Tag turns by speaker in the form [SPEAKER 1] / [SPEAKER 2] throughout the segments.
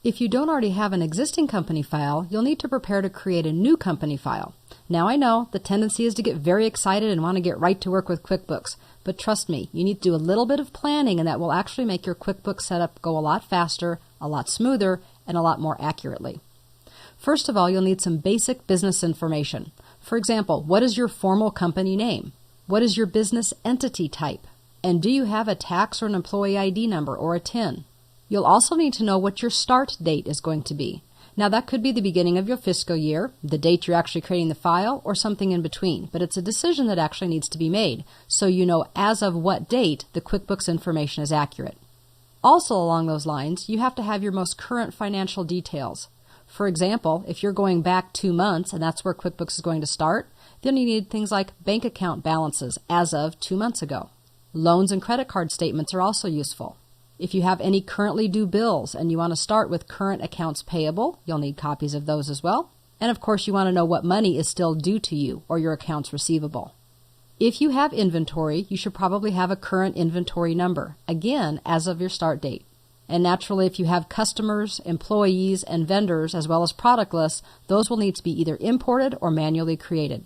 [SPEAKER 1] If you don't already have an existing company file, you'll need to prepare to create a new company file. Now I know the tendency is to get very excited and want to get right to work with QuickBooks, but trust me, you need to do a little bit of planning and that will actually make your QuickBooks setup go a lot faster, a lot smoother, and a lot more accurately. First of all, you'll need some basic business information. For example, what is your formal company name? What is your business entity type? And do you have a tax or an employee ID number or a TIN? You'll also need to know what your start date is going to be. Now that could be the beginning of your fiscal year, the date you're actually creating the file, or something in between, but it's a decision that actually needs to be made, so you know as of what date the QuickBooks information is accurate. Also along those lines, you have to have your most current financial details. For example, if you're going back 2 months and that's where QuickBooks is going to start, then you need things like bank account balances as of 2 months ago. Loans and credit card statements are also useful. If you have any currently due bills and you want to start with current accounts payable, you'll need copies of those as well. And of course, you want to know what money is still due to you or your accounts receivable. If you have inventory, you should probably have a current inventory number, again, as of your start date. And naturally, if you have customers, employees, and vendors, as well as product lists, those will need to be either imported or manually created.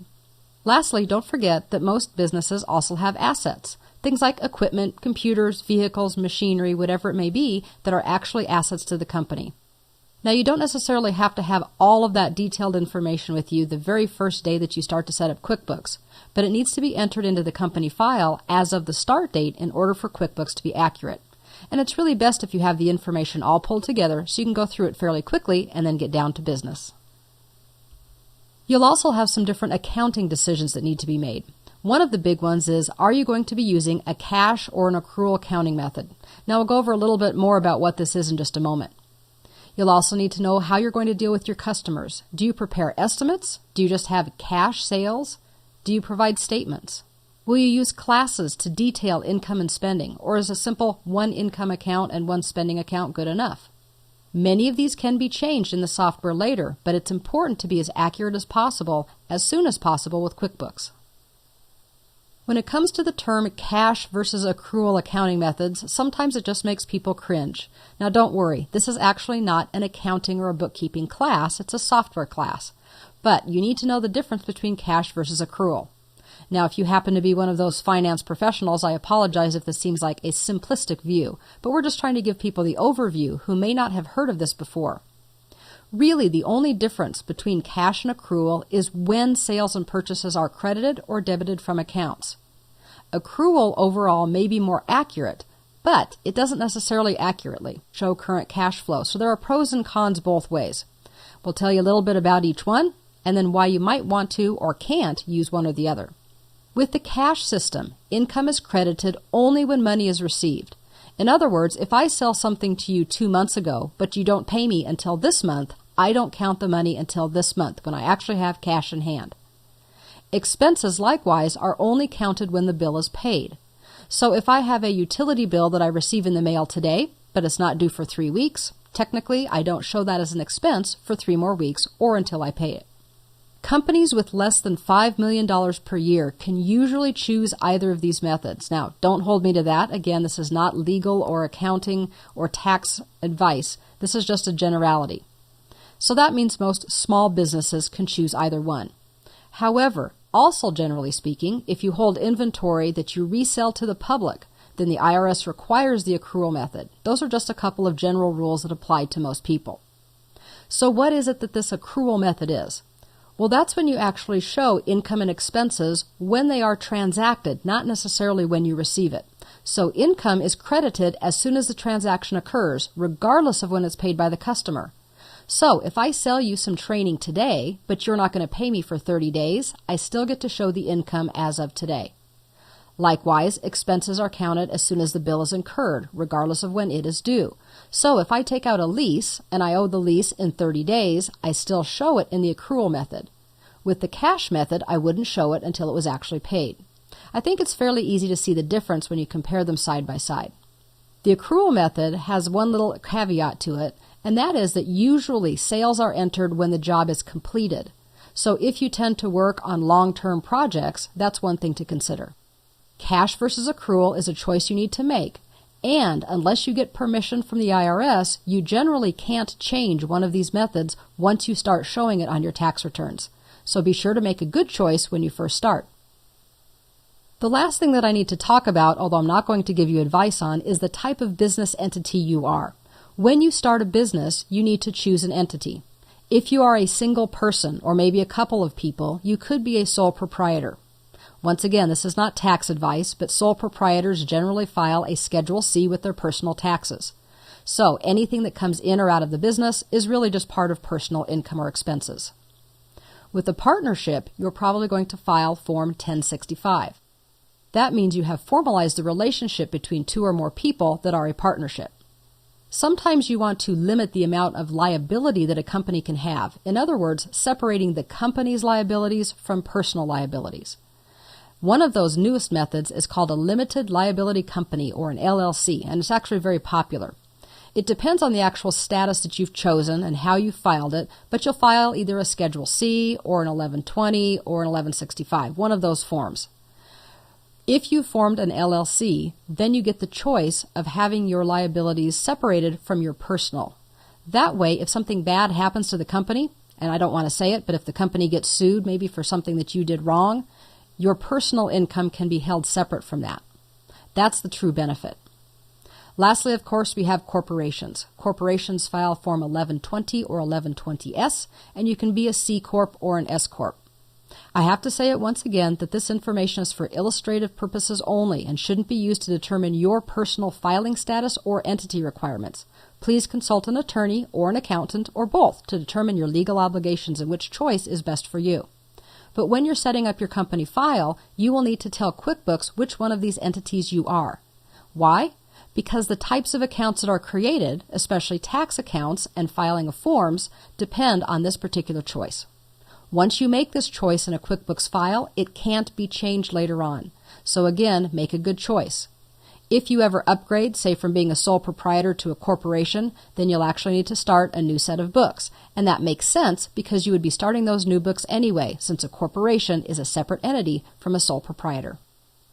[SPEAKER 1] Lastly, don't forget that most businesses also have assets. Things like equipment, computers, vehicles, machinery, whatever it may be, that are actually assets to the company. Now, you don't necessarily have to have all of that detailed information with you the very first day that you start to set up QuickBooks, but it needs to be entered into the company file as of the start date in order for QuickBooks to be accurate. And it's really best if you have the information all pulled together so you can go through it fairly quickly and then get down to business. You'll also have some different accounting decisions that need to be made. One of the big ones is, are you going to be using a cash or an accrual accounting method? Now we'll go over a little bit more about what this is in just a moment. You'll also need to know how you're going to deal with your customers. Do you prepare estimates? Do you just have cash sales? Do you provide statements? Will you use classes to detail income and spending, or is a simple one income account and one spending account good enough? Many of these can be changed in the software later, but it's important to be as accurate as possible, as soon as possible with QuickBooks. When it comes to the term cash versus accrual accounting methods, sometimes it just makes people cringe. Now don't worry, this is actually not an accounting or a bookkeeping class, it's a software class. But you need to know the difference between cash versus accrual. Now, if you happen to be one of those finance professionals, I apologize if this seems like a simplistic view, but we're just trying to give people the overview who may not have heard of this before. Really, the only difference between cash and accrual is when sales and purchases are credited or debited from accounts. Accrual overall may be more accurate, but it doesn't necessarily accurately show current cash flow, so there are pros and cons both ways. We'll tell you a little bit about each one, and then why you might want to or can't use one or the other. With the cash system, income is credited only when money is received. In other words, if I sell something to you 2 months ago, but you don't pay me until this month, I don't count the money until this month when I actually have cash in hand. Expenses, likewise, are only counted when the bill is paid. So if I have a utility bill that I receive in the mail today, but it's not due for 3 weeks, technically I don't show that as an expense for 3 more weeks or until I pay it. Companies with less than $5 million per year can usually choose either of these methods. Now, don't hold me to that. Again, this is not legal or accounting or tax advice. This is just a generality. So that means most small businesses can choose either one. However, also generally speaking, if you hold inventory that you resell to the public, then the IRS requires the accrual method. Those are just a couple of general rules that apply to most people. So what is it that this accrual method is? Well, that's when you actually show income and expenses when they are transacted, not necessarily when you receive it. So income is credited as soon as the transaction occurs, regardless of when it's paid by the customer. So if I sell you some training today, but you're not going to pay me for 30 days, I still get to show the income as of today. Likewise, expenses are counted as soon as the bill is incurred, regardless of when it is due. So if I take out a lease and I owe the lease in 30 days, I still show it in the accrual method. With the cash method, I wouldn't show it until it was actually paid. I think it's fairly easy to see the difference when you compare them side by side. The accrual method has one little caveat to it, and that is that usually sales are entered when the job is completed. So if you tend to work on long-term projects, that's one thing to consider. Cash versus accrual is a choice you need to make, And unless you get permission from the IRS, you generally can't change one of these methods once you start showing it on your tax returns. So be sure to make a good choice when you first start. The last thing that I need to talk about, although I'm not going to give you advice on, is the type of business entity you are. When you start a business, you need to choose an entity. If you are a single person, or maybe a couple of people, you could be a sole proprietor. Once again, this is not tax advice, but sole proprietors generally file a Schedule C with their personal taxes. So anything that comes in or out of the business is really just part of personal income or expenses. With a partnership, you're probably going to file Form 1065. That means you have formalized the relationship between two or more people that are a partnership. Sometimes you want to limit the amount of liability that a company can have. In other words, separating the company's liabilities from personal liabilities. One of those newest methods is called a limited liability company, or an LLC, and it's actually very popular. It depends on the actual status that you've chosen and how you filed it, but you'll file either a Schedule C or an 1120 or an 1165, one of those forms. If you formed an LLC, then you get the choice of having your liabilities separated from your personal. That way, if something bad happens to the company, and I don't want to say it, but if the company gets sued maybe for something that you did wrong, your personal income can be held separate from that. That's the true benefit. Lastly, of course, we have corporations. Corporations file Form 1120 or 1120S, and you can be a C Corp or an S Corp. I have to say it once again that this information is for illustrative purposes only and shouldn't be used to determine your personal filing status or entity requirements. Please consult an attorney or an accountant or both to determine your legal obligations and which choice is best for you. But when you're setting up your company file, you will need to tell QuickBooks which one of these entities you are. Why? Because the types of accounts that are created, especially tax accounts and filing of forms, depend on this particular choice. Once you make this choice in a QuickBooks file, it can't be changed later on. So again, make a good choice. If you ever upgrade, say from being a sole proprietor to a corporation, then you'll actually need to start a new set of books. And that makes sense because you would be starting those new books anyway, since a corporation is a separate entity from a sole proprietor.